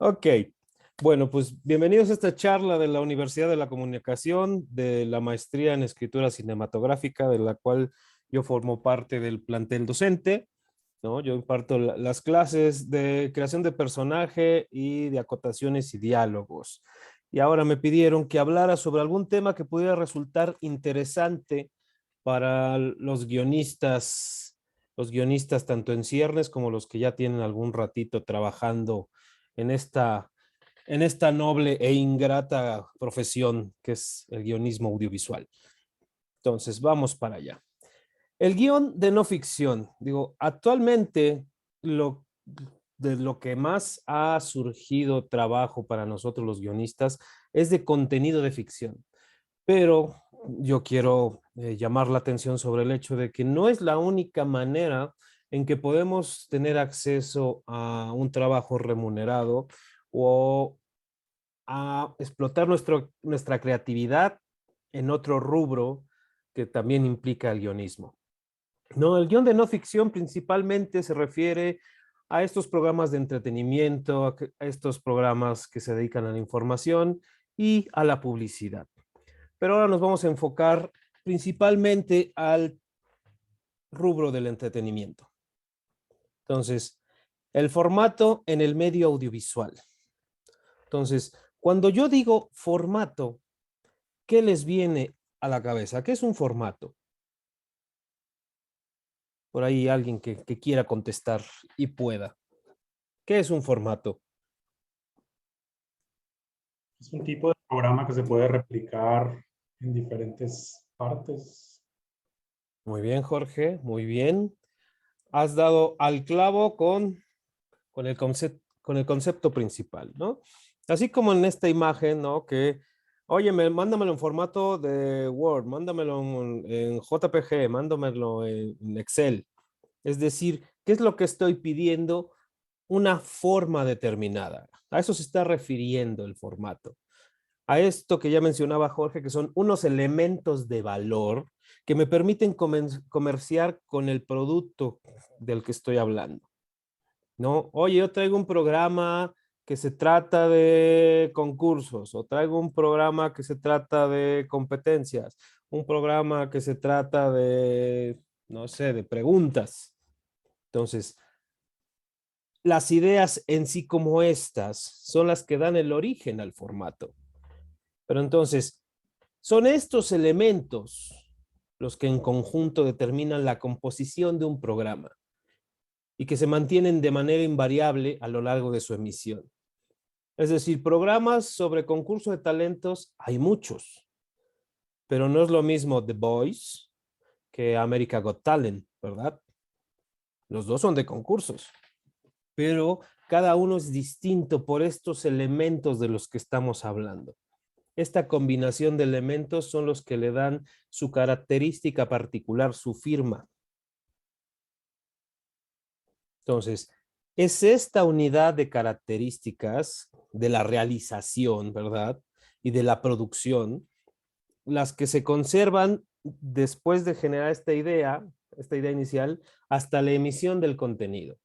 Ok, bueno, pues bienvenidos a esta charla de la Universidad de la Comunicación, de la maestría en escritura cinematográfica, de la cual yo formo parte del plantel docente, ¿no? Yo imparto las clases de creación de personaje y de acotaciones y diálogos. Y ahora me pidieron que hablara sobre algún tema que pudiera resultar interesante para los guionistas tanto en ciernes como los que ya tienen algún ratito trabajando en esta noble e ingrata profesión que es el guionismo audiovisual. Entonces, vamos para allá. El guión de no ficción, digo, actualmente de lo que más ha surgido trabajo para nosotros los guionistas es de contenido de ficción, pero yo quiero llamar la atención sobre el hecho de que no es la única manera en que podemos tener acceso a un trabajo remunerado o a explotar nuestra creatividad en otro rubro que también implica el guionismo. No, el guión de no ficción principalmente se refiere a estos programas de entretenimiento, a estos programas que se dedican a la información y a la publicidad. Pero ahora nos vamos a enfocar principalmente al rubro del entretenimiento. Entonces, el formato en el medio audiovisual. Entonces, cuando yo digo formato, ¿qué les viene a la cabeza? ¿Qué es un formato? Por ahí alguien que quiera contestar y pueda. ¿Qué es un formato? Es un tipo de programa que se puede replicar en diferentes partes. Muy bien, Jorge, muy bien. Has dado al clavo con el concepto principal, ¿no? Así como en esta imagen, ¿no? Que, oye, mándamelo en formato de Word, mándamelo en JPG, mándamelo en Excel. Es decir, ¿qué es lo que estoy pidiendo? Una forma determinada. A eso se está refiriendo el formato. A esto que ya mencionaba Jorge, que son unos elementos de valor que me permiten comerciar con el producto del que estoy hablando, ¿no? Oye, yo traigo un programa que se trata de concursos, o traigo un programa que se trata de competencias, un programa que se trata de, no sé, de preguntas. Entonces, las ideas en sí como estas son las que dan el origen al formato. Pero entonces, son estos elementos los que en conjunto determinan la composición de un programa y que se mantienen de manera invariable a lo largo de su emisión. Es decir, programas sobre concurso de talentos hay muchos, pero no es lo mismo The Voice que America Got Talent, ¿verdad? Los dos son de concursos, pero cada uno es distinto por estos elementos de los que estamos hablando. Esta combinación de elementos son los que le dan su característica particular, su firma. Entonces, es esta unidad de características de la realización, ¿verdad? Y de la producción, las que se conservan después de generar esta idea inicial, hasta la emisión del contenido.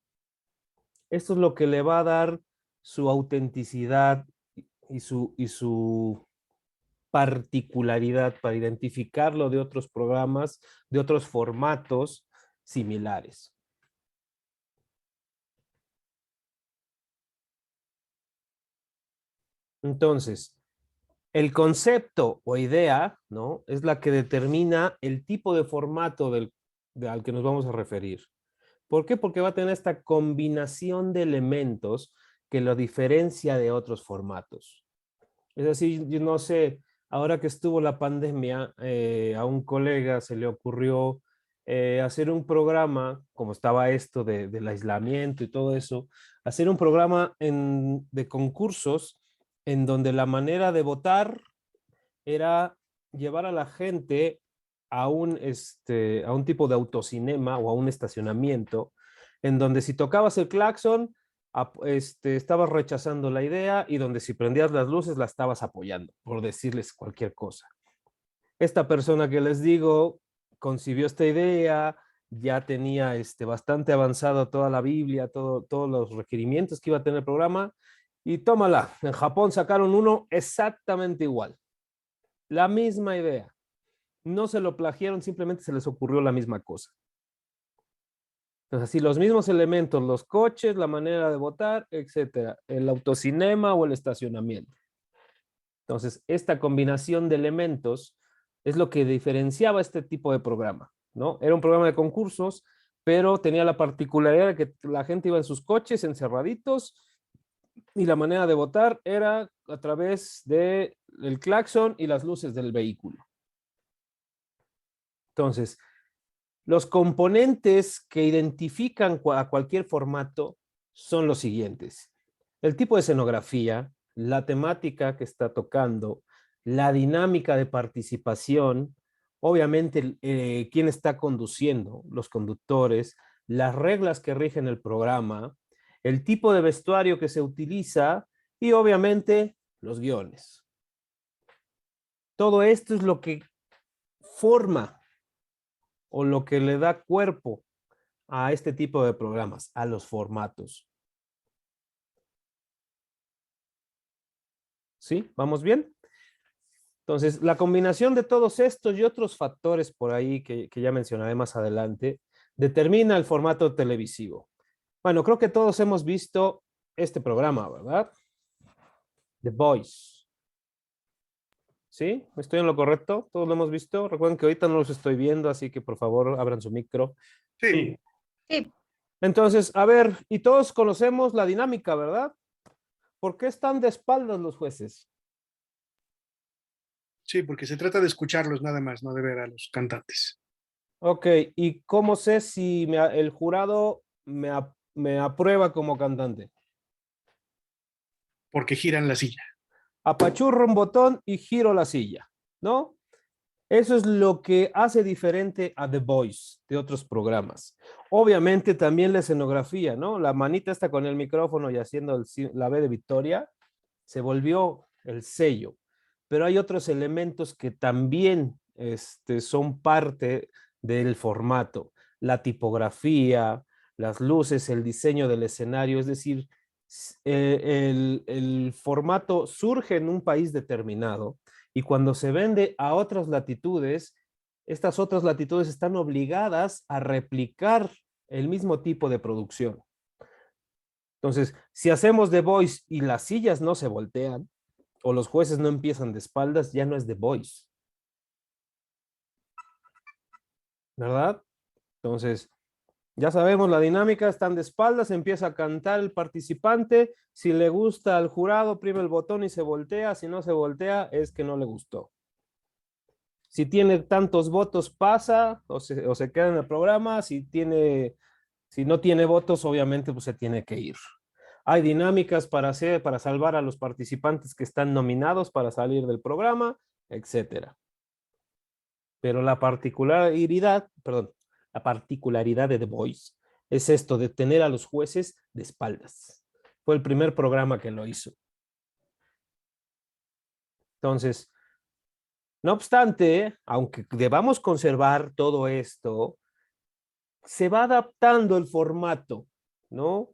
Esto es lo que le va a dar su autenticidad y su particularidad para identificarlo de otros programas, de otros formatos similares. Entonces, el concepto o idea, ¿no? Es la que determina el tipo de formato al que nos vamos a referir. ¿Por qué? Porque va a tener esta combinación de elementos que lo diferencia de otros formatos. Es decir, yo no sé, ahora que estuvo la pandemia, a un colega se le ocurrió hacer un programa, como estaba esto del aislamiento y todo eso, hacer un programa de concursos en donde la manera de votar era llevar a la gente a un tipo de autocinema o a un estacionamiento, en donde si tocabas el claxon, estabas rechazando la idea y donde si prendías las luces la estabas apoyando, por decirles cualquier cosa. Esta persona que les digo concibió esta idea, ya tenía bastante avanzado toda la Biblia, todos los requerimientos que iba a tener el programa, Y tómala, en Japón sacaron uno exactamente igual. La misma idea. No se lo plagiaron, simplemente se les ocurrió la misma cosa. Entonces, así los mismos elementos, los coches, la manera de votar, etcétera, el autocinema o el estacionamiento. Entonces, esta combinación de elementos es lo que diferenciaba este tipo de programa, ¿no? Era un programa de concursos, pero tenía la particularidad de que la gente iba en sus coches encerraditos y la manera de votar era a través del claxon y las luces del vehículo. Entonces, los componentes que identifican a cualquier formato son los siguientes. El tipo de escenografía, la temática que está tocando, la dinámica de participación, obviamente quién está conduciendo, los conductores, las reglas que rigen el programa, el tipo de vestuario que se utiliza y obviamente los guiones. Todo esto es lo que forma o lo que le da cuerpo a este tipo de programas, a los formatos. ¿Sí? ¿Vamos bien? Entonces, la combinación de todos estos y otros factores por ahí que ya mencionaré más adelante, determina el formato televisivo. Bueno, creo que todos hemos visto este programa, ¿verdad? The Voice. ¿Sí? ¿Estoy en lo correcto? ¿Todos lo hemos visto? Recuerden que ahorita no los estoy viendo, así que por favor abran su micro. Sí. Sí, Entonces, a ver, y todos conocemos la dinámica, ¿verdad? ¿Por qué están de espaldas los jueces? Sí, porque se trata de escucharlos nada más, no de ver a los cantantes. Ok, ¿y cómo sé si el jurado me aprueba como cantante? Porque giran la silla. Apachurro un botón y giro la silla, ¿no? Eso es lo que hace diferente a The Voice de otros programas. Obviamente también la escenografía, ¿no? La manita está con el micrófono y haciendo la B de Victoria, se volvió el sello. Pero hay otros elementos que también son parte del formato. La tipografía, las luces, el diseño del escenario, es decir, el formato surge en un país determinado y cuando se vende a otras latitudes, estas otras latitudes están obligadas a replicar el mismo tipo de producción. Entonces, si hacemos The Voice y las sillas no se voltean o los jueces no empiezan de espaldas, ya no es The Voice. ¿Verdad? Entonces, ya sabemos la dinámica, están de espaldas, empieza a cantar el participante, si le gusta al jurado, oprime el botón y se voltea, si no se voltea, es que no le gustó. Si tiene tantos votos, pasa o se queda en el programa, si no tiene votos, obviamente pues se tiene que ir. Hay dinámicas para salvar a los participantes que están nominados para salir del programa, etcétera. Pero la particularidad de The Voice es esto de tener a los jueces de espaldas. Fue el primer programa que lo hizo. Entonces, no obstante, aunque debamos conservar todo esto, se va adaptando el formato, ¿no?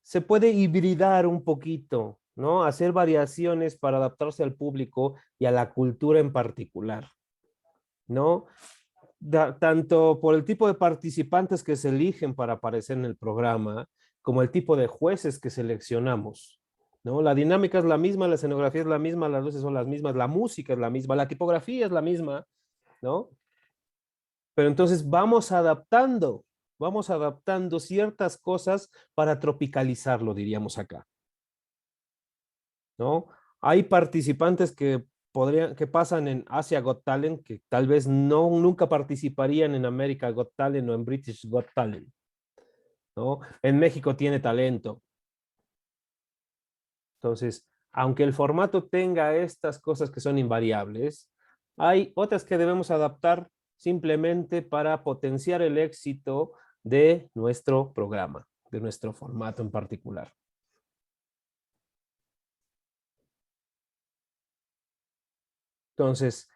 Se puede hibridar un poquito, ¿no? Hacer variaciones para adaptarse al público y a la cultura en particular, ¿no? Tanto por el tipo de participantes que se eligen para aparecer en el programa, como el tipo de jueces que seleccionamos, ¿no? La dinámica es la misma, la escenografía es la misma, las luces son las mismas, la música es la misma, la tipografía es la misma, ¿no? Pero entonces vamos adaptando ciertas cosas para tropicalizarlo, diríamos acá, ¿no? Hay participantes que pasan en Asia Got Talent que tal vez nunca participarían en America Got Talent o en British Got Talent, ¿no? En México tiene talento. Entonces, aunque el formato tenga estas cosas que son invariables, hay otras que debemos adaptar simplemente para potenciar el éxito de nuestro programa, de nuestro formato en particular. Entonces,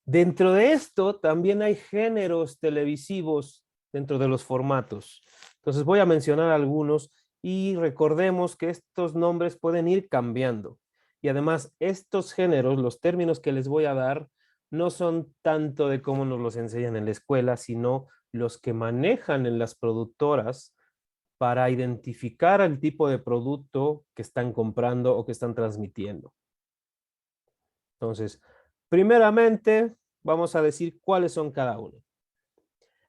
dentro de esto también hay géneros televisivos dentro de los formatos. Entonces voy a mencionar algunos y recordemos que estos nombres pueden ir cambiando. Y además, estos géneros, los términos que les voy a dar, no son tanto de cómo nos los enseñan en la escuela, sino los que manejan en las productoras para identificar el tipo de producto que están comprando o que están transmitiendo. Entonces, primeramente, vamos a decir cuáles son cada uno.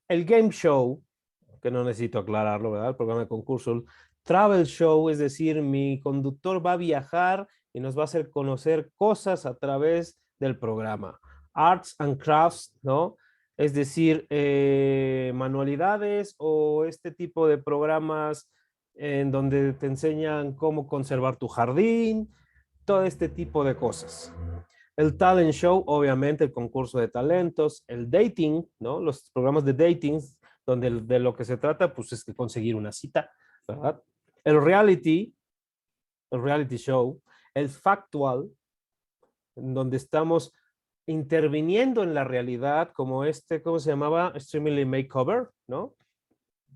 El game show, que no necesito aclararlo, ¿verdad? El programa de concurso. El travel show, es decir, mi conductor va a viajar y nos va a hacer conocer cosas a través del programa. Arts and crafts, ¿no? Es decir, manualidades o este tipo de programas en donde te enseñan cómo conservar tu jardín, todo este tipo de cosas. El talent show, obviamente, el concurso de talentos, el dating, ¿no? Los programas de dating, donde de lo que se trata, pues es de conseguir una cita, ¿verdad? El reality show, el factual, en donde estamos interviniendo en la realidad, como ¿cómo se llamaba? Extremely Makeover, ¿no?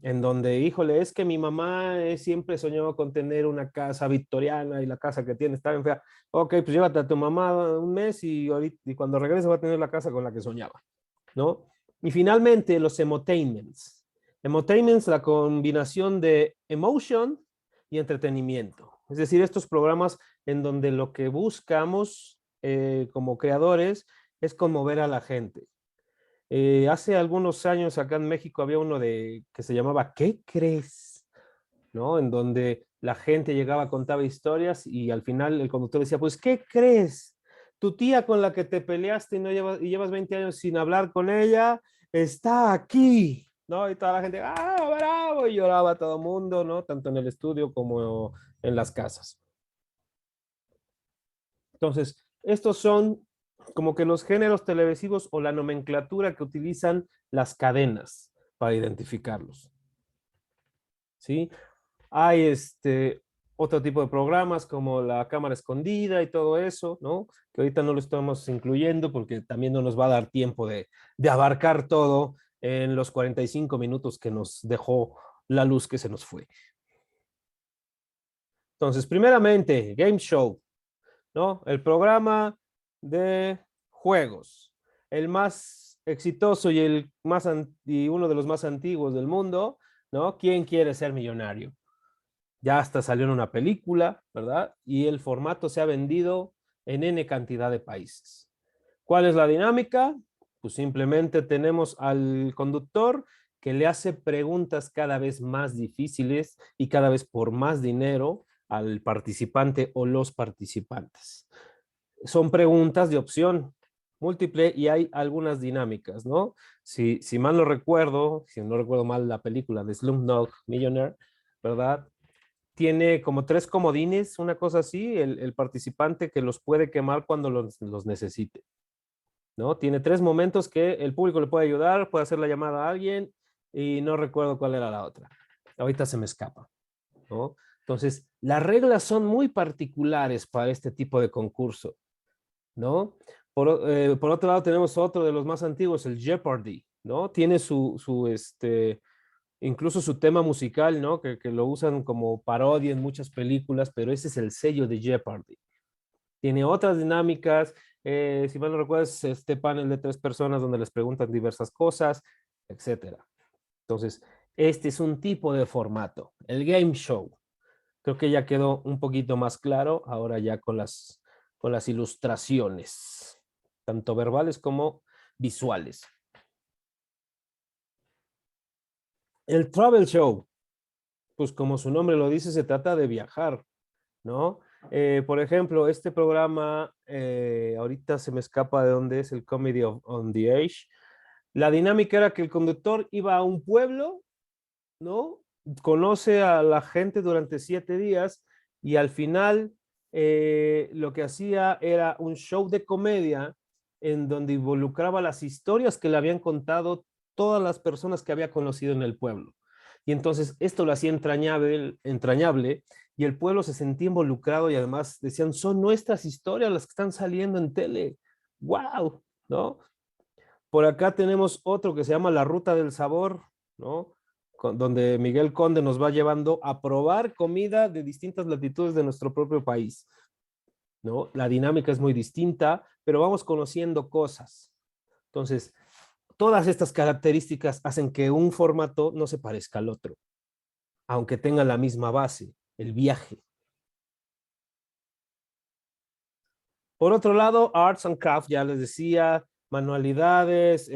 En donde, híjole, es que mi mamá siempre soñó con tener una casa victoriana y la casa que tiene está bien fea. Ok, pues llévate a tu mamá un mes y cuando regrese va a tener la casa con la que soñaba, ¿no? Y finalmente los emotainments. Emotainments, la combinación de emotion y entretenimiento. Es decir, estos programas en donde lo que buscamos como creadores es conmover a la gente. Hace algunos años acá en México había uno que se llamaba ¿Qué crees? ¿No? En donde la gente llegaba, contaba historias y al final el conductor decía, pues, ¿qué crees? Tu tía con la que te peleaste y llevas 20 años sin hablar con ella, está aquí, ¿no? Y toda la gente, ¡ah, bravo! Y lloraba todo el mundo, ¿no? Tanto en el estudio como en las casas. Entonces, estos son como que los géneros televisivos o la nomenclatura que utilizan las cadenas para identificarlos. ¿Sí? Hay otro tipo de programas como la cámara escondida y todo eso, ¿no? Que ahorita no lo estamos incluyendo porque también no nos va a dar tiempo de abarcar todo en los 45 minutos que nos dejó la luz que se nos fue. Entonces, primeramente, Game Show, ¿no? El programa de juegos, el más exitoso y uno de los más antiguos del mundo, ¿no? ¿Quién quiere ser millonario? Ya hasta salió en una película, ¿verdad? Y el formato se ha vendido en N cantidad de países. ¿Cuál es la dinámica? Pues simplemente tenemos al conductor que le hace preguntas cada vez más difíciles y cada vez por más dinero al participante o los participantes. Son preguntas de opción múltiple y hay algunas dinámicas, ¿no? Si mal no recuerdo, si no recuerdo mal la película de Slumdog Millionaire, ¿verdad? Tiene como 3 comodines, una cosa así, el participante que los puede quemar cuando los necesite, ¿no? Tiene 3 momentos que el público le puede ayudar, puede hacer la llamada a alguien y no recuerdo cuál era la otra. Ahorita se me escapa, ¿no? Entonces, las reglas son muy particulares para este tipo de concurso, ¿no? Por otro lado, tenemos otro de los más antiguos, el Jeopardy, ¿no? Tiene incluso su tema musical, ¿no? Que lo usan como parodia en muchas películas, pero ese es el sello de Jeopardy. Tiene otras dinámicas, si mal no recuerdas, este panel de 3 personas donde les preguntan diversas cosas, etcétera. Entonces, este es un tipo de formato, el game show. Creo que ya quedó un poquito más claro, ahora ya con las ilustraciones, tanto verbales como visuales. El travel show, pues como su nombre lo dice, se trata de viajar, ¿no? Por ejemplo, este programa, ahorita se me escapa de dónde es, el Comedy on the Edge. La dinámica era que el conductor iba a un pueblo, ¿no? Conoce a la gente durante 7 días y al final lo que hacía era un show de comedia en donde involucraba las historias que le habían contado todas las personas que había conocido en el pueblo. Y entonces esto lo hacía entrañable y el pueblo se sentía involucrado y además decían, son nuestras historias las que están saliendo en tele. ¡Wow! ¿No? Por acá tenemos otro que se llama La Ruta del Sabor, ¿no? donde Miguel Conde nos va llevando a probar comida de distintas latitudes de nuestro propio país, ¿no? La dinámica es muy distinta, pero vamos conociendo cosas. Entonces, todas estas características hacen que un formato no se parezca al otro, aunque tenga la misma base, el viaje. Por otro lado, Arts and Craft, ya les decía, manualidades,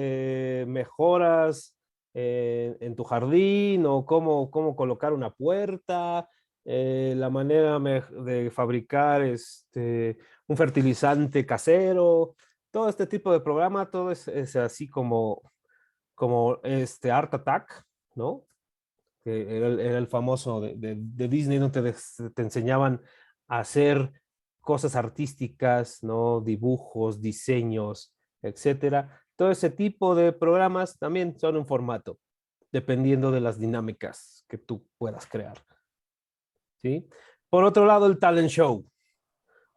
mejoras en tu jardín o cómo colocar una puerta, la manera de fabricar un fertilizante casero, todo este tipo de programa, todo es así como Art Attack, ¿no? Que era el famoso de Disney, donde te enseñaban a hacer cosas artísticas, ¿no? Dibujos, diseños, etcétera. Todo ese tipo de programas también son un formato, dependiendo de las dinámicas que tú puedas crear, ¿sí? Por otro lado, el talent show.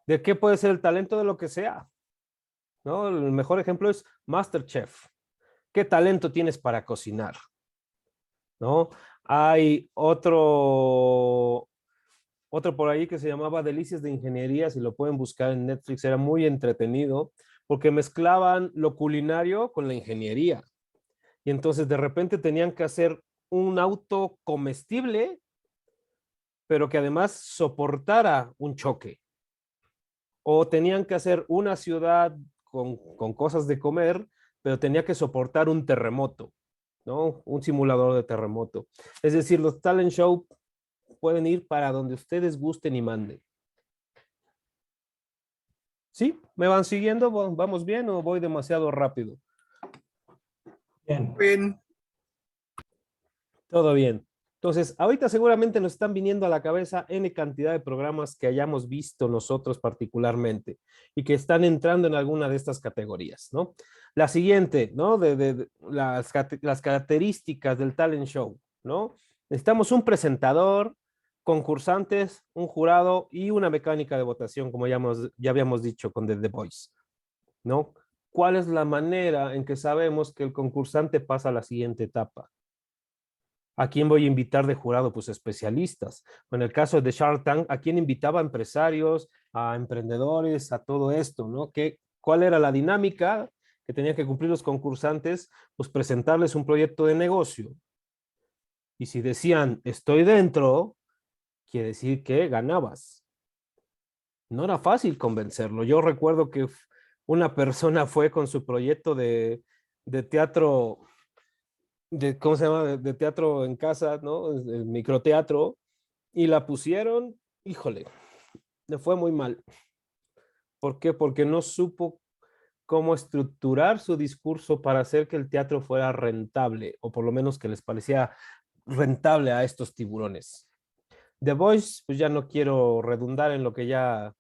¿De qué puede ser el talento? De lo que sea, ¿no? El mejor ejemplo es MasterChef. ¿Qué talento tienes para cocinar? ¿No? Hay otro por ahí que se llamaba Delicias de Ingeniería, si lo pueden buscar en Netflix, era muy entretenido porque mezclaban lo culinario con la ingeniería. Y entonces de repente tenían que hacer un auto comestible, pero que además soportara un choque. O tenían que hacer una ciudad con cosas de comer, pero tenía que soportar un terremoto, ¿no? Un simulador de terremoto. Es decir, los talent show pueden ir para donde ustedes gusten y manden. ¿Sí? ¿Me van siguiendo? ¿Vamos bien o voy demasiado rápido? Bien. Bien. Todo bien. Entonces, ahorita seguramente nos están viniendo a la cabeza N cantidad de programas que hayamos visto nosotros particularmente y que están entrando en alguna de estas categorías, ¿no? La siguiente, ¿no? De las características del talent show, ¿no? Necesitamos un presentador, concursantes, un jurado y una mecánica de votación, como ya habíamos dicho con The Voice, ¿no? ¿Cuál es la manera en que sabemos que el concursante pasa a la siguiente etapa? ¿A quién voy a invitar de jurado? Pues especialistas. En el caso de Shark Tank, ¿a quién invitaba? A empresarios, a emprendedores, a todo esto, ¿no? ¿Cuál era la dinámica que tenían que cumplir los concursantes? Pues presentarles un proyecto de negocio. Y si decían, estoy dentro, quiere decir que ganabas. No era fácil convencerlo. Yo recuerdo que una persona fue con su proyecto de teatro ¿cómo se llama? De teatro en casa, ¿no? El microteatro, y la pusieron, híjole, le fue muy mal. ¿Por qué? Porque no supo cómo estructurar su discurso para hacer que el teatro fuera rentable, o por lo menos que les parecía rentable a estos tiburones. The Voice, pues ya no quiero redundar en lo que ya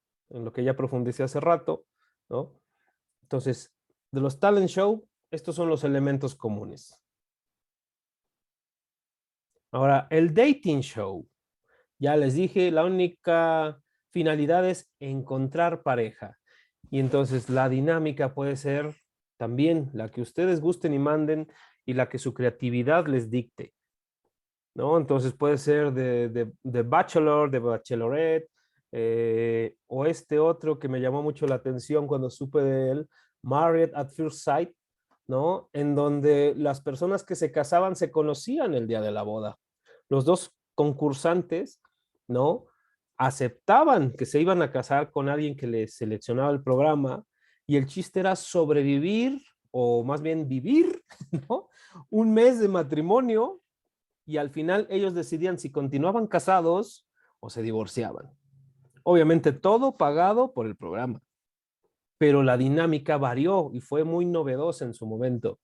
profundicé hace rato, ¿no? Entonces, de los talent show, estos son los elementos comunes. Ahora, el dating show. Ya les dije, la única finalidad es encontrar pareja. Y entonces la dinámica puede ser también la que ustedes gusten y manden y la que su creatividad les dicte, ¿no? Entonces puede ser de Bachelor, de Bachelorette, o este otro que me llamó mucho la atención cuando supe de él, Married at First Sight, ¿no? En donde las personas que se casaban se conocían el día de la boda. Los dos concursantes, ¿no? Aceptaban que se iban a casar con alguien que les seleccionaba el programa y el chiste era sobrevivir o más bien vivir, ¿no? Un mes de matrimonio y al final ellos decidían si continuaban casados o se divorciaban. Obviamente todo pagado por el programa, pero la dinámica varió y fue muy novedosa en su momento.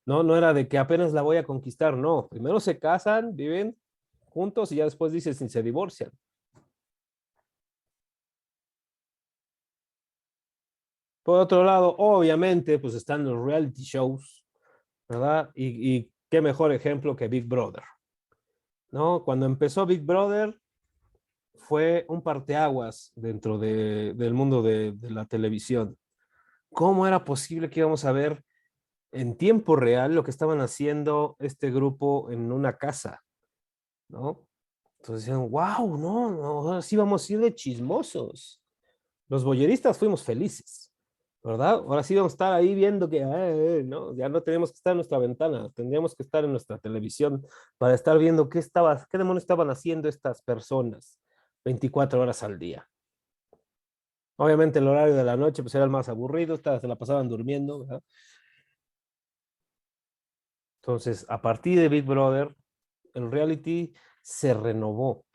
No, no era de que apenas la voy a conquistar, no. Primero se casan, viven juntos y ya después dicen si se divorcian. Por otro lado, obviamente, pues están los reality shows, ¿verdad? Y qué mejor ejemplo que Big Brother, ¿no? Cuando empezó Big Brother fue un parteaguas dentro del mundo de la televisión. ¿Cómo era posible que íbamos a ver en tiempo real lo que estaban haciendo este grupo en una casa, ¿no? Entonces decían, wow, no, no, ahora sí vamos a ir de chismosos. Los boyeristas fuimos felices, ¿verdad? Ahora sí vamos a estar ahí viendo que, ¿no? Ya no tenemos que estar en nuestra ventana, tendríamos que estar en nuestra televisión para estar viendo qué demonios estaban haciendo estas personas 24 horas al día. Obviamente el horario de la noche pues era el más aburrido, se la pasaban durmiendo, ¿verdad? Entonces, a partir de Big Brother, el reality se renovó,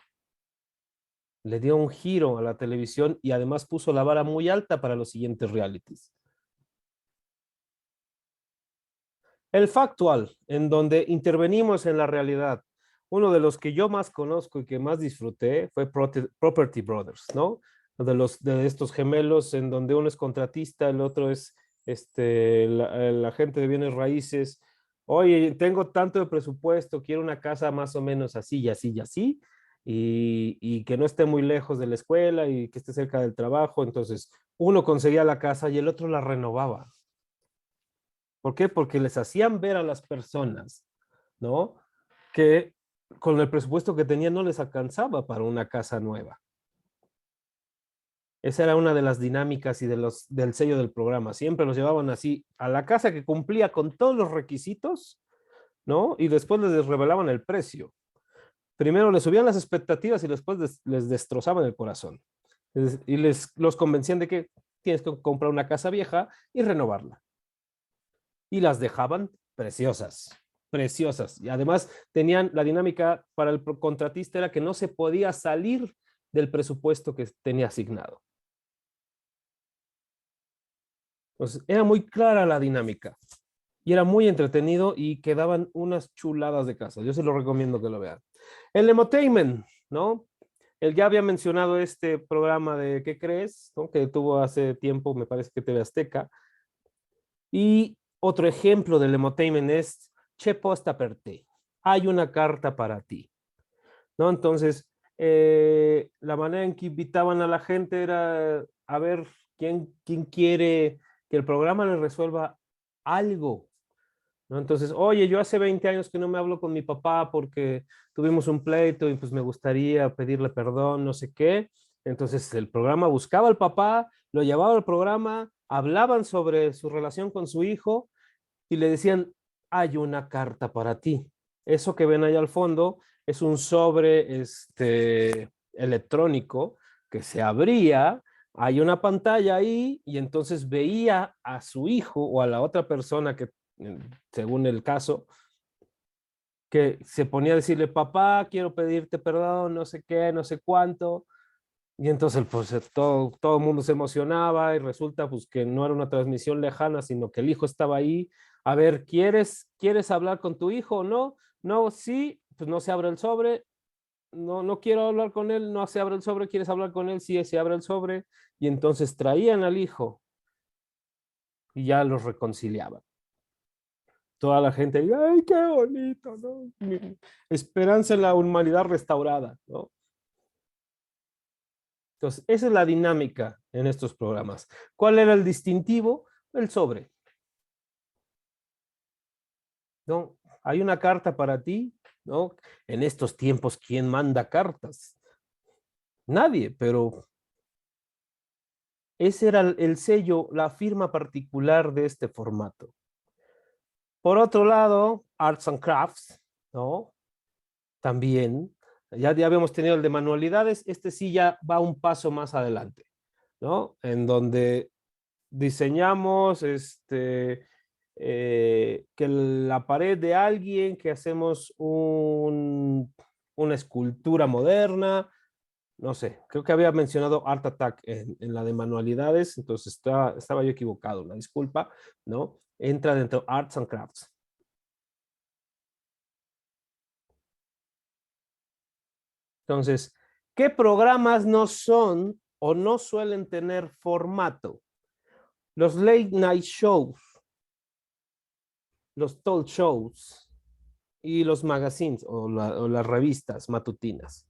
le dio un giro a la televisión y además puso la vara muy alta para los siguientes realities. El Factual, en donde intervenimos en la realidad. Uno de los que yo más conozco y que más disfruté fue Property Brothers, ¿no? De estos gemelos en donde uno es contratista, el otro es el agente de bienes raíces. Oye, tengo tanto de presupuesto, quiero una casa más o menos así y así y así, y que no esté muy lejos de la escuela y que esté cerca del trabajo. Entonces, uno conseguía la casa y el otro la renovaba. ¿Por qué? Porque les hacían ver a las personas, ¿no? Que con el presupuesto que tenían no les alcanzaba para una casa nueva. Esa era una de las dinámicas y del sello del programa. Siempre los llevaban así a la casa que cumplía con todos los requisitos, ¿no? Y después les revelaban el precio. Primero les subían las expectativas y después les destrozaban el corazón. Y los convencían de que tienes que comprar una casa vieja y renovarla. Y las dejaban preciosas, preciosas. Y además tenían la dinámica para el contratista era que no se podía salir del presupuesto que tenía asignado. Entonces, era muy clara la dinámica y era muy entretenido y quedaban unas chuladas de casa. Yo se lo recomiendo que lo vean. El Emotainment, ¿no? Él ya había mencionado este programa de ¿Qué crees? ¿No? Que tuvo hace tiempo, me parece que TV Azteca. Y otro ejemplo del Emotainment es C'è posta per te. Hay una carta para ti, ¿no? Entonces, la manera en que invitaban a la gente era a ver quién quiere que el programa le resuelva algo, ¿no? Entonces, oye, yo hace 20 años que no me hablo con mi papá porque tuvimos un pleito y pues me gustaría pedirle perdón, no sé qué. Entonces, el programa buscaba al papá, lo llevaba al programa, hablaban sobre su relación con su hijo y le decían, hay una carta para ti. Eso que ven ahí al fondo es un sobre electrónico que se abría, hay una pantalla ahí y entonces veía a su hijo o a la otra persona que, según el caso, que se ponía a decirle, papá, quiero pedirte perdón, no sé qué, no sé cuánto. Y entonces pues todo el mundo se emocionaba y resulta pues que no era una transmisión lejana, sino que el hijo estaba ahí. A ver, ¿quieres hablar con tu hijo o no? No, sí, pues no se abre el sobre. No, no quiero hablar con él, no se abre el sobre. ¿Quieres hablar con él? Sí, se abre el sobre. Y entonces traían al hijo y ya los reconciliaban. Toda la gente, ¡ay, qué bonito! ¿No? Esperanza en la humanidad restaurada, ¿no? Entonces, esa es la dinámica en estos programas. ¿Cuál era el distintivo? El sobre. ¿No? Hay una carta para ti, ¿no? En estos tiempos, ¿quién manda cartas? Nadie, pero ese era el sello, la firma particular de este formato. Por otro lado, Arts and Crafts, ¿no? También, ya habíamos tenido el de manualidades, este sí ya va un paso más adelante, ¿no? En donde diseñamos que la pared de alguien, que hacemos una escultura moderna, no sé, creo que había mencionado Art Attack en la de manualidades, entonces estaba yo equivocado, una disculpa, ¿no? Entra dentro Arts and Crafts. Entonces, ¿qué programas no son o no suelen tener formato? Los late night shows, los talk shows y los magazines o las revistas matutinas,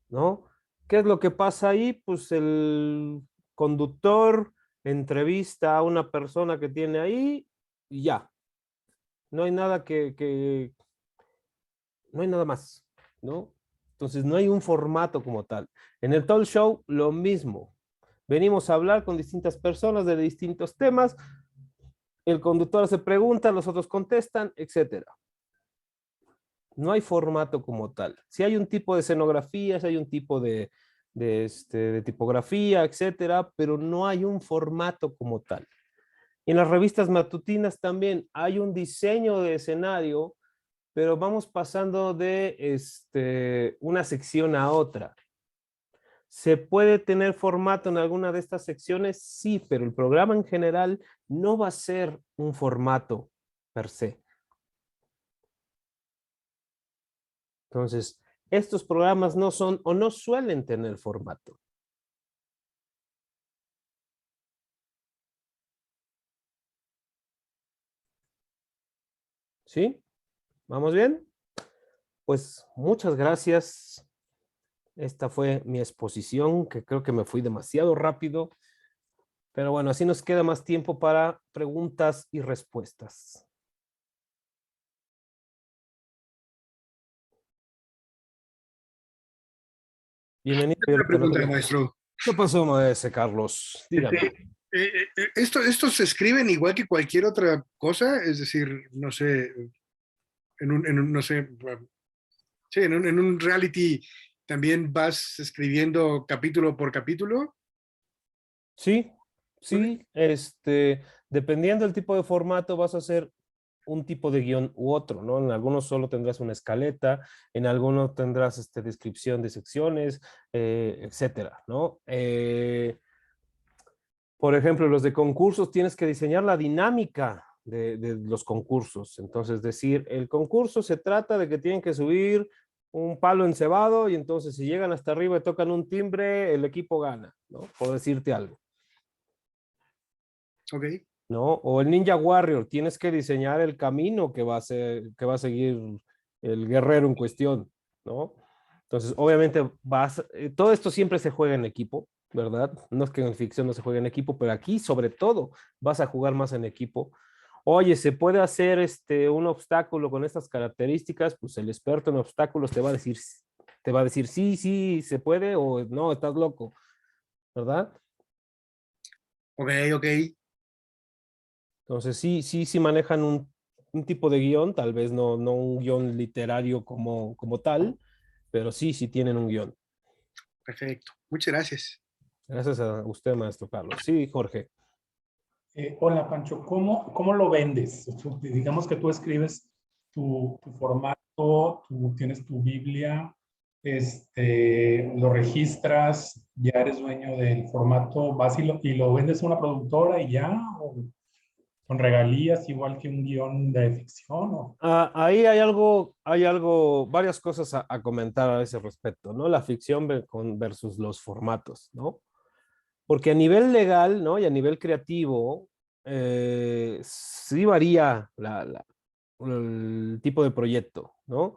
¿no? ¿Qué es lo que pasa ahí? Pues el conductor entrevista a una persona que tiene ahí y ya, No hay nada no hay nada más, ¿no? Entonces no hay un formato como tal. En el talk show, lo mismo. Venimos a hablar con distintas personas de distintos temas, el conductor hace preguntas, los otros contestan, etcétera. No hay formato como tal. Si hay un tipo de escenografía, si hay un tipo de tipografía, etcétera, pero no hay un formato como tal. En las revistas matutinas también hay un diseño de escenario, pero vamos pasando de una sección a otra. ¿Se puede tener formato en alguna de estas secciones? Sí, pero el programa en general no va a ser un formato per se. Entonces, estos programas no son o no suelen tener formato. ¿Sí? ¿Vamos bien? Pues muchas gracias. Esta fue mi exposición, que creo que me fui demasiado rápido, pero bueno, así nos queda más tiempo para preguntas y respuestas. Bienvenido. Una pregunta, maestro. ¿Qué pasó, maestro Carlos? Dígame. ¿Estos se escriben igual que cualquier otra cosa? Es decir, no sé, no sé, sí, en un reality también vas escribiendo capítulo por capítulo. Sí, Ok, sí, dependiendo del tipo de formato vas a hacer un tipo de guión u otro, ¿no? En algunos solo tendrás una escaleta, en algunos tendrás descripción de secciones, etcétera, ¿no? Por ejemplo, los de concursos tienes que diseñar la dinámica de los concursos. Entonces, decir, el concurso se trata de que tienen que subir un palo encebado y entonces si llegan hasta arriba y tocan un timbre, el equipo gana, ¿no? Por decirte algo. ok, ¿No? O el Ninja Warrior, tienes que diseñar el camino que va a seguir el guerrero en cuestión, ¿no? Entonces, obviamente, todo esto siempre se juega en equipo, ¿verdad? No es que en ficción no se juegue en equipo, pero aquí, sobre todo, vas a jugar más en equipo. Oye, ¿se puede hacer un obstáculo con estas características? Pues el experto en obstáculos te va a decir sí, sí, se puede o no, estás loco, ¿verdad? ok, ok. Entonces sí manejan un tipo de guión, tal vez no un guión literario como tal, pero sí tienen un guión. Perfecto. Muchas gracias. Gracias a usted, maestro Carlos. Sí, Jorge. Hola, Pancho, ¿cómo lo vendes? Digamos que tú escribes tu formato, tú tienes tu Biblia, lo registras, ya eres dueño del formato, vas y lo vendes a una productora y ya, o con regalías, igual que un guión de ficción. Ahí hay algo, varias cosas a comentar a ese respecto, ¿no? La ficción versus los formatos, ¿no? Porque a nivel legal, ¿no? Y a nivel creativo, sí varía el tipo de proyecto, ¿no?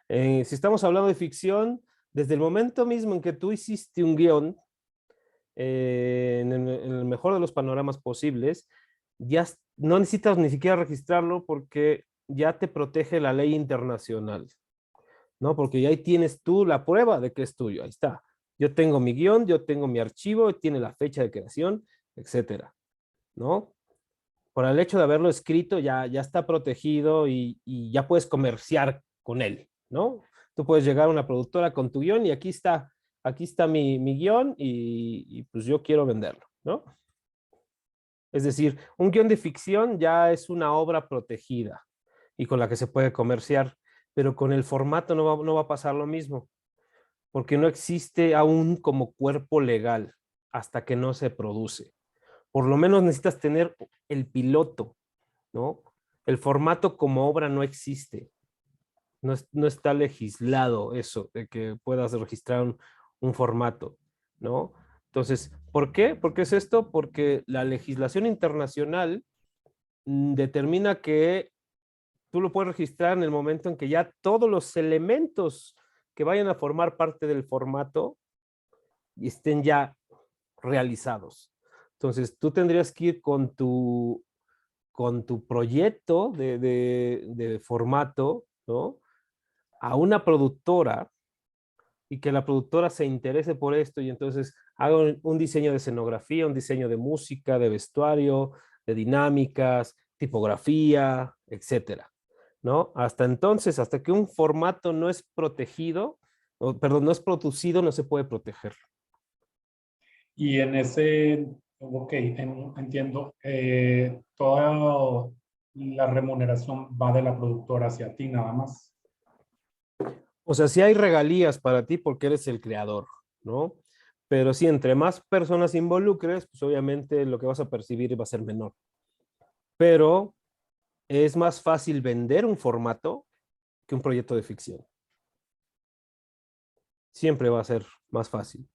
Si estamos hablando de ficción, desde el momento mismo en que tú hiciste un guión, en el mejor de los panoramas posibles, ya no necesitas ni siquiera registrarlo porque ya te protege la ley internacional, ¿no? Porque ya ahí tienes tú la prueba de que es tuyo, ahí está. Yo tengo mi guión, yo tengo mi archivo, tiene la fecha de creación, etcétera, ¿no? Por el hecho de haberlo escrito ya está protegido y ya puedes comerciar con él, ¿no? Tú puedes llegar a una productora con tu guión y aquí está mi guión y pues yo quiero venderlo, ¿no? Es decir, un guión de ficción ya es una obra protegida y con la que se puede comerciar, pero con el formato no va a pasar lo mismo, porque no existe aún como cuerpo legal hasta que no se produce. Por lo menos necesitas tener el piloto, ¿no? El formato como obra no existe, no está legislado eso, de que puedas registrar un formato, ¿no? Entonces, ¿por qué? ¿Por qué es esto? Porque la legislación internacional determina que tú lo puedes registrar en el momento en que ya todos los elementos que vayan a formar parte del formato estén ya realizados. Entonces, tú tendrías que ir con tu con tu proyecto de formato, ¿no? A una productora y que la productora se interese por esto y entonces haga un diseño de escenografía, un diseño de música, de vestuario, de dinámicas, tipografía, etcétera, ¿no? Hasta entonces, hasta que un formato no es protegido, perdón, no es producido, no se puede proteger. Y en ese, ok, entiendo, toda la remuneración va de la productora hacia ti nada más. O sea, sí hay regalías para ti porque eres el creador, ¿no? Pero sí, entre más personas involucres, pues obviamente lo que vas a percibir va a ser menor. Pero es más fácil vender un formato que un proyecto de ficción. Siempre va a ser más fácil.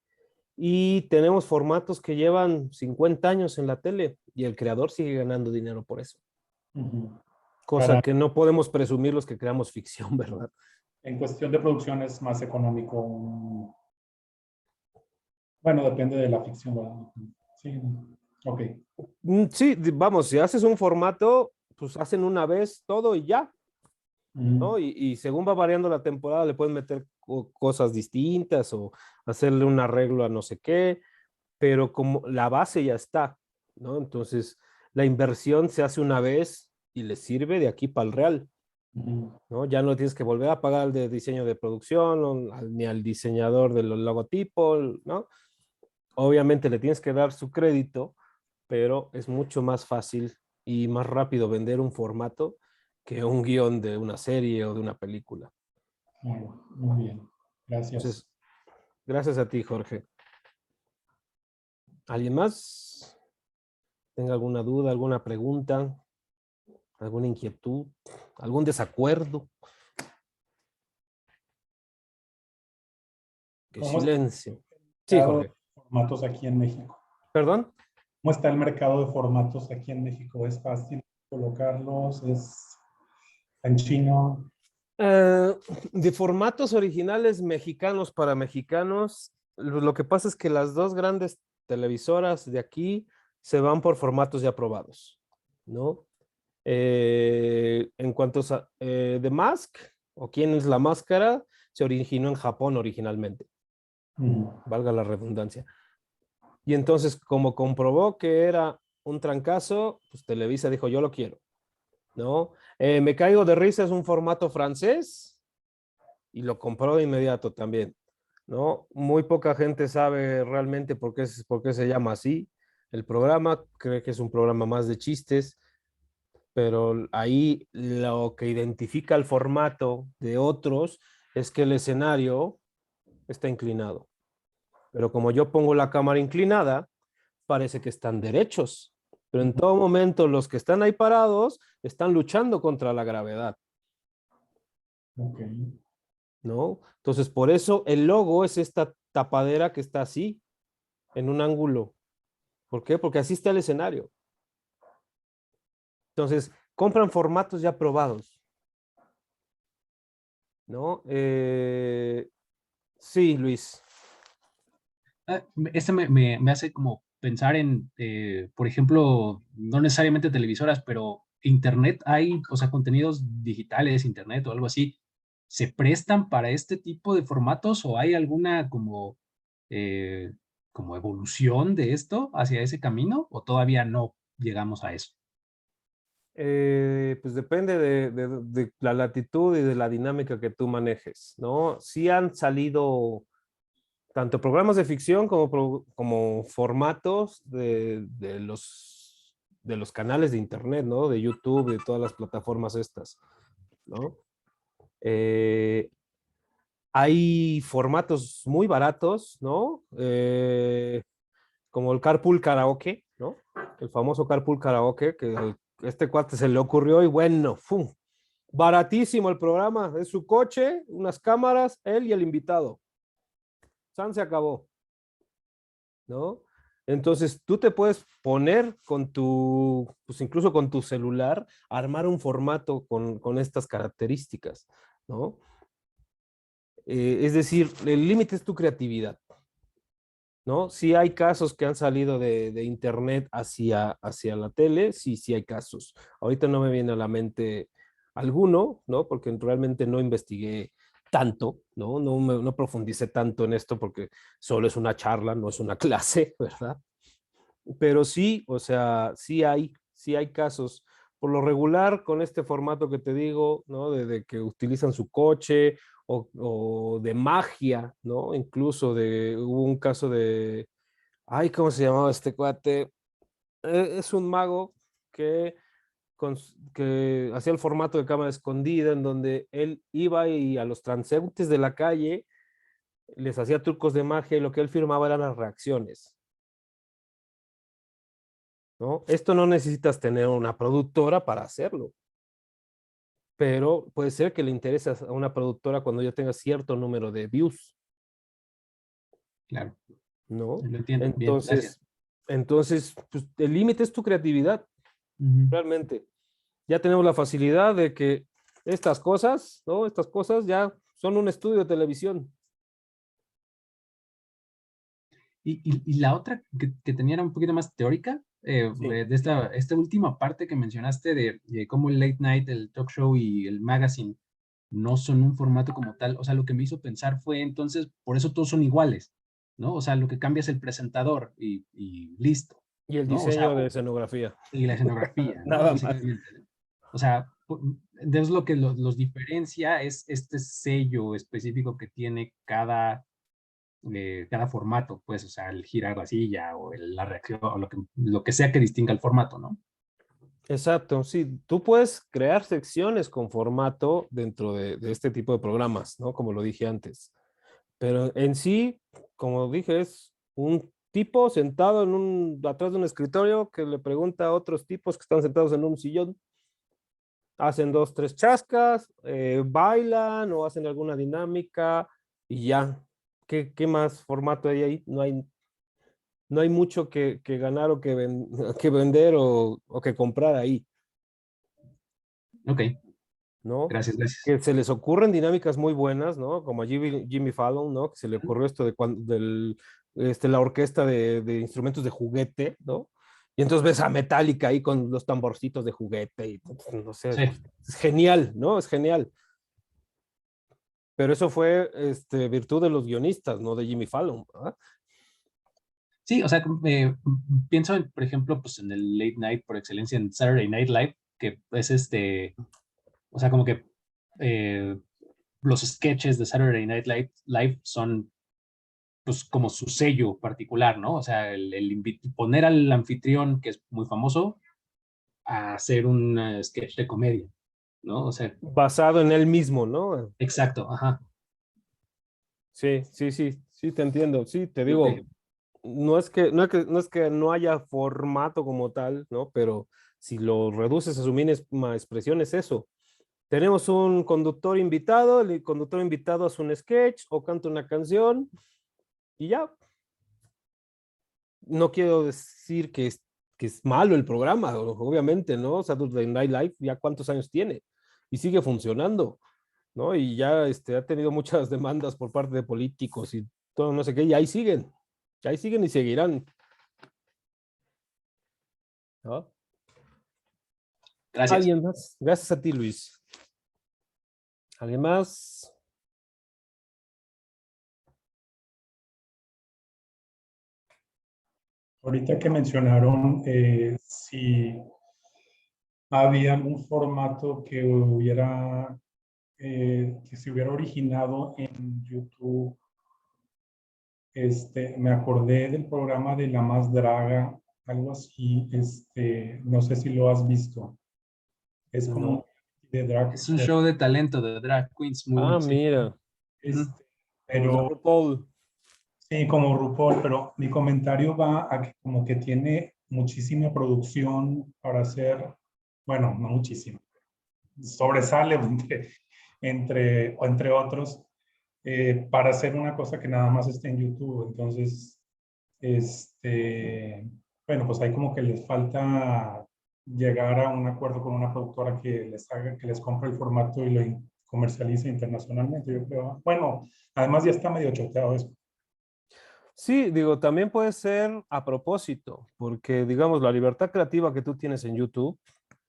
Y tenemos formatos que llevan 50 años en la tele y el creador sigue ganando dinero por eso. Ujú. Cosa que no podemos presumir los que creamos ficción, ¿verdad? En cuestión de producción es más económico. Bueno, depende de la ficción, ¿verdad? Sí, ok. Sí, vamos, si haces un formato, pues hacen una vez todo y ya, ¿no? Ujú. Y según va variando la temporada, le pueden meter cosas distintas o hacerle un arreglo a no sé qué, pero como la base ya está, ¿no? Entonces, la inversión se hace una vez y le sirve de aquí para el real, Ujú. ¿no? Ya no tienes que volver a pagar al de diseño de producción ni al diseñador del logotipo, ¿no? Obviamente le tienes que dar su crédito, pero es mucho más fácil y más rápido vender un formato que un guión de una serie o de una película. Bueno, muy bien. Gracias. Entonces, gracias a ti, Jorge. ¿Alguien más? ¿Tenga alguna duda, alguna pregunta, alguna inquietud, algún desacuerdo? ¡Qué ¿Cómo está silencio! el Sí, mercado de Jorge. formatos aquí en México? ¿Perdón? ¿Cómo está el mercado de formatos aquí en México? ¿Es fácil colocarlos? ¿Es en chino? Eh, de formatos originales mexicanos para mexicanos, lo que pasa es que las dos grandes televisoras de aquí se van por formatos ya aprobados, ¿no? En cuanto a The Mask, o quién es la máscara, se originó en Japón originalmente, Ujú. valga la redundancia. Y entonces, como comprobó que era un trancazo, pues Televisa dijo, yo lo quiero, ¿no? Me caigo de risa, es un formato francés y lo compró de inmediato también, ¿no? Muy poca gente sabe realmente por qué se llama así. El programa cree que es un programa más de chistes, pero ahí lo que identifica el formato de otros es que el escenario está inclinado. Pero como yo pongo la cámara inclinada, parece que están derechos. Pero en todo momento los que están ahí parados están luchando contra la gravedad, Ok. ¿no? Entonces, por eso el logo es esta tapadera que está así, en un ángulo. ¿Por qué? Porque así está el escenario. Entonces, compran formatos ya probados, ¿no? Sí, Luis. Este me hace como pensar en, por ejemplo, no necesariamente televisoras, pero internet hay, o sea, contenidos digitales, internet o algo así, ¿se prestan para este tipo de formatos o hay alguna eh, como evolución de esto hacia ese camino o todavía no llegamos a eso? Pues depende de la latitud y de la dinámica que tú manejes, ¿no? Sí han salido tanto programas de ficción como formatos de los canales de internet, ¿no? De YouTube, de todas las plataformas estas, ¿no? Eh, Hay formatos muy baratos, ¿no? Como el Carpool Karaoke, ¿no? El famoso Carpool Karaoke, que a este cuate se le ocurrió y bueno, ¡fum! Baratísimo el programa, es su coche, unas cámaras, él y el invitado. San se acabó, ¿no? Entonces tú te puedes poner con pues incluso con tu celular, armar un formato con estas características, ¿no? Es decir, el límite es tu creatividad. ¿no? Sí hay casos que han salido de internet hacia la tele, sí, sí hay casos. Ahorita no me viene a la mente alguno, ¿no? Porque realmente no investigué tanto, ¿no? No profundicé tanto en esto porque solo es una charla, no es una clase, ¿verdad? Pero sí, o sea, sí hay casos. Por lo regular, con este formato que te digo, ¿no? De que utilizan su coche o de magia, ¿no? Incluso hubo un caso de, ay, ¿cómo se llamaba este cuate? Es un mago que, que hacía el formato de cámara escondida en donde él iba y a los transeúntes de la calle les hacía trucos de magia y lo que él firmaba eran las reacciones. ¿No? Esto no necesitas tener una productora para hacerlo, pero puede ser que le interese a una productora cuando ya tenga cierto número de views, Claro, ¿no? lo entiendo. Bien, gracias. Entonces, pues, el límite es tu creatividad, realmente. Ya tenemos la facilidad de que estas cosas, ¿no? Estas cosas ya son un estudio de televisión. Y la otra que tenía era un poquito más teórica, Sí. de esta última parte que mencionaste de cómo el late night, el talk show y el magazine no son un formato como tal. O sea, lo que me hizo pensar fue entonces, por eso todos son iguales, ¿no? O sea, lo que cambia es el presentador y listo, Y el ¿no? O sea, diseño de escenografía. y la escenografía, ¿no? Nada más. Básicamente, ¿no? O sea, entonces lo que los diferencia es este sello específico que tiene cada formato, pues, o sea, el girar la silla o la reacción o lo que sea que distinga el formato, ¿no? Exacto, sí, tú puedes crear secciones con formato dentro de este tipo de programas, ¿no? Como lo dije antes. Pero en sí, como dije, es un tipo sentado atrás de un escritorio que le pregunta a otros tipos que están sentados en un sillón, hacen dos, tres chascas, bailan o hacen alguna dinámica y ya. ¿Qué más formato hay ahí? No hay mucho que ganar o que vender o que comprar ahí, Ok, ¿no? gracias, gracias. Que se les ocurren dinámicas muy buenas, ¿no? Como a Jimmy Fallon, ¿no? Que se le ocurrió esto la orquesta de instrumentos de juguete, ¿no? Y entonces ves a Metallica ahí con los tamborcitos de juguete y no sé, Sí, es genial, ¿no? Es genial. Pero eso fue virtud de los guionistas, no de Jimmy Fallon, ¿verdad? sí, o sea, pienso, por ejemplo, pues en el late night por excelencia, en Saturday Night Live, que es o sea, como que eh, los sketches de Saturday Night Live son pues como su sello particular, ¿no? O sea, poner al anfitrión, que es muy famoso, a hacer un sketch de comedia, ¿no? O sea, Basado en él mismo, ¿no? exacto, ajá. Sí, sí, sí, sí, te entiendo. Sí, te Creo digo, que, no es que no haya formato como tal, ¿no? Pero si lo reduces a su mínima expresión es eso. Tenemos un conductor invitado, el conductor invitado hace un sketch o canta una canción y ya. No quiero decir que es malo el programa, obviamente, ¿no? Saturday Night Live ya cuántos años tiene y sigue funcionando, ¿no? Y ya ha tenido muchas demandas por parte de políticos y todo no sé qué, y ahí siguen y seguirán, ¿no? gracias. ¿Alguien más? Gracias a ti, Luis. ¿Alguien más? Ahorita que mencionaron si había algún formato que se hubiera originado en YouTube. Me acordé del programa de La Más Draga, algo así. No sé si lo has visto. Es como un No. de drag, Es un show de talento de drag queens muy Ah, bueno, sí. mira, Ujú. como los de pero RuPaul. sí, como RuPaul, pero mi comentario va a que como que tiene muchísima producción para hacer, bueno, no muchísima, sobresale entre otros, para hacer una cosa que nada más esté en YouTube. Entonces, bueno, pues ahí como que les falta llegar a un acuerdo con una productora que les compre el formato y lo comercialice internacionalmente, yo creo. Bueno, además ya está medio choteado eso. Sí, digo, también puede ser a propósito, porque digamos, la libertad creativa que tú tienes en YouTube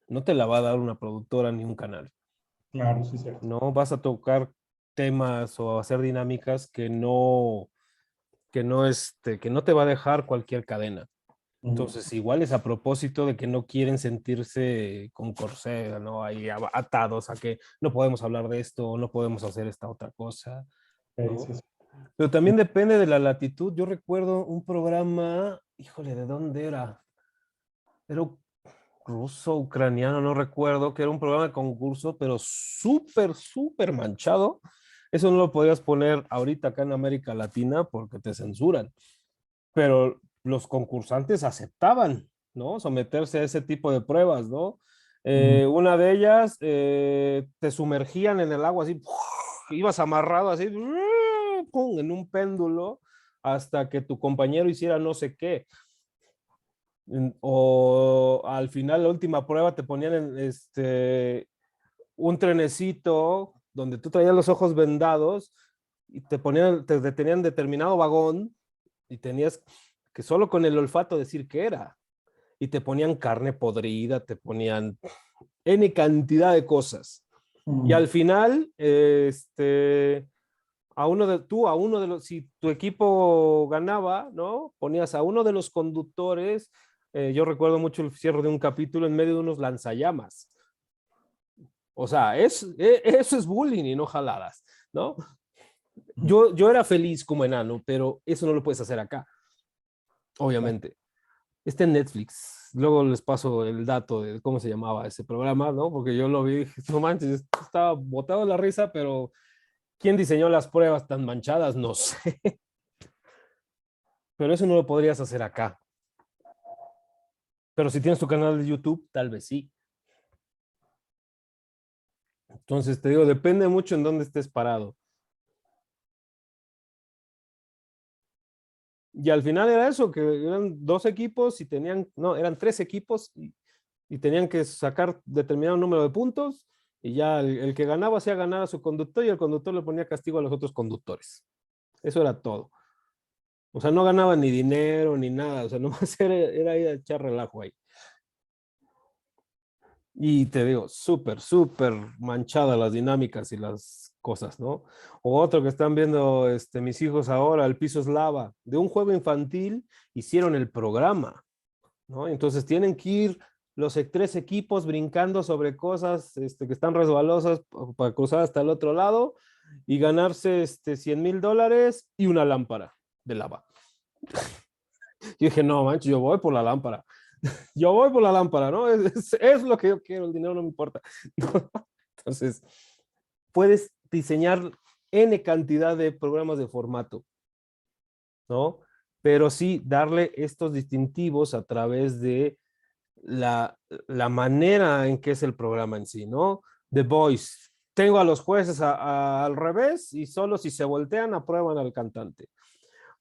no te la va a dar una productora ni un canal. Claro, sí, cierto. No vas a tocar temas o hacer dinámicas que no te va a dejar cualquier cadena. Ujú. Entonces, igual es a propósito de que no quieren sentirse con corsé, ¿no? Ahí atados a que no podemos hablar de esto, no podemos hacer esta otra cosa, Ok, ¿no? sí, sí. Pero también depende de la latitud. Yo recuerdo un programa, híjole, ¿de dónde era? Era ruso, ucraniano, no recuerdo, que era un programa de concurso, pero súper, súper manchado. Eso no lo podías poner ahorita acá en América Latina porque te censuran, pero los concursantes aceptaban, ¿no? Someterse a ese tipo de pruebas, ¿no? Ujú. Una de ellas, te sumergían en el agua así, ibas amarrado así, pum, en un péndulo hasta que tu compañero hiciera no sé qué. O al final, la última prueba, te ponían en un trenecito donde tú traías los ojos vendados y te detenían en determinado vagón y tenías que solo con el olfato decir qué era. Y te ponían carne podrida, te ponían N cantidad de cosas. Y al Ujú. final, a uno de los, si tu equipo ganaba, ¿no? Ponías a uno de los conductores, yo recuerdo mucho el cierre de un capítulo en medio de unos lanzallamas. O sea, eso es bullying y no jaladas, ¿no? Yo era feliz como enano, pero eso no lo puedes hacer acá, obviamente. Está en Netflix. Luego les paso el dato de cómo se llamaba ese programa, ¿no? Porque yo lo vi y dije, no manches, estaba botado de la risa, pero ¿quién diseñó las pruebas tan manchadas? No sé. Pero eso no lo podrías hacer acá. Pero si tienes tu canal de YouTube, tal vez sí. Entonces te digo, depende mucho en dónde estés parado. Y al final era eso, que eran dos equipos y tenían, no, eran tres equipos y tenían que sacar determinado número de puntos y ya el que ganaba hacía ganar a su conductor y el conductor le ponía castigo a los otros conductores. Eso era todo. O sea, no ganaba ni dinero ni nada, o sea, nomás era ir a echar relajo ahí. Y te digo, súper, súper manchadas las dinámicas y las cosas, ¿no? O otro que están viendo mis hijos ahora, El Piso es Lava, de un juego infantil hicieron el programa, ¿no? Entonces tienen que ir los tres equipos brincando sobre cosas que están resbalosas para cruzar hasta el otro lado y ganarse $100,000 y una lámpara de lava. Yo dije, no, mancho, yo voy por la lámpara. Yo voy por la lámpara, ¿no? Es lo que yo quiero, el dinero no me importa. Entonces, puedes diseñar N cantidad de programas de formato, ¿no? Pero sí darle estos distintivos a través de la manera en que es el programa en sí, ¿no? The Voice. Tengo a los jueces al revés y solo si se voltean aprueban al cantante.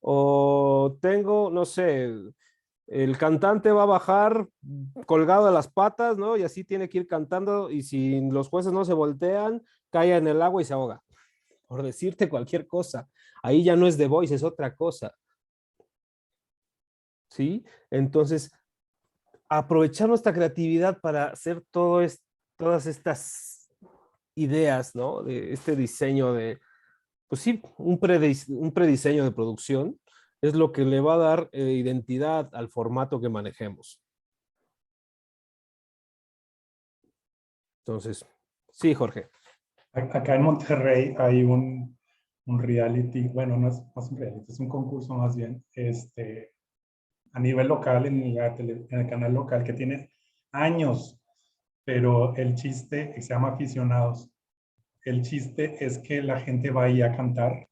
O tengo, no sé, el cantante va a bajar colgado de las patas, ¿no? Y así tiene que ir cantando y si los jueces no se voltean, cae en el agua y se ahoga. Por decirte cualquier cosa. Ahí ya no es The Voice, es otra cosa. ¿Sí? Entonces, aprovechar nuestra creatividad para hacer todas estas ideas, ¿no? De este diseño de, pues sí, un prediseño de producción es lo que le va a dar identidad al formato que manejemos. Entonces, sí, Jorge. Acá en Monterrey hay un reality, bueno, no es un reality, es un concurso más bien, a nivel local, en el canal local, que tiene años, pero el chiste se llama Aficionados. El chiste es que la gente va ahí a cantar,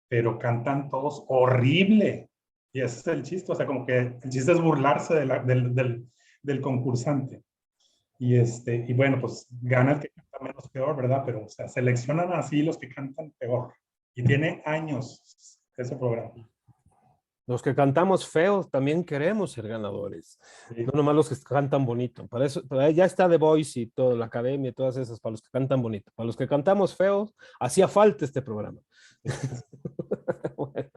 pero cantan todos horrible. Y ese es el chiste, o sea, como que el chiste es burlarse del concursante. Y bueno, pues gana el que canta menos peor, ¿verdad? Pero, o sea, seleccionan así los que cantan peor. Y tiene años ese programa. Los que cantamos feos también queremos ser ganadores. No Sí. nomás los que cantan bonito. Para eso, ya está The Voice y toda la academia y todas esas para los que cantan bonito. Para los que cantamos feos, hacía falta este programa. Sí. Bueno,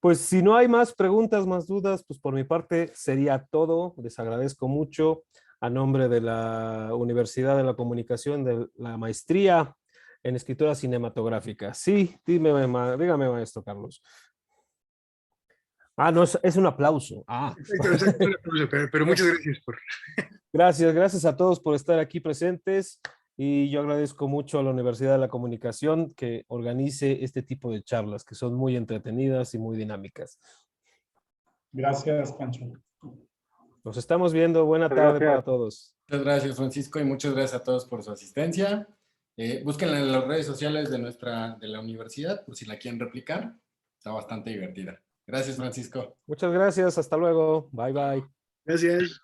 Pues si no hay más preguntas, más dudas, pues por mi parte sería todo. Les agradezco mucho a nombre de la Universidad de la Comunicación de la Maestría en Escritura Cinematográfica. Sí, dígame, maestro Carlos. Ah, no, es un aplauso. Ah. Pero muchas gracias por... Gracias a todos por estar aquí presentes y yo agradezco mucho a la Universidad de la Comunicación que organice este tipo de charlas que son muy entretenidas y muy dinámicas. Gracias, Pancho. Nos estamos viendo. Buena tarde para todos. Muchas gracias, Francisco, y muchas gracias a todos por su asistencia. Búsquenla en las redes sociales de la universidad por si la quieren replicar. Está bastante divertida. Gracias, Francisco. Muchas gracias. Hasta luego. Bye, bye. Gracias.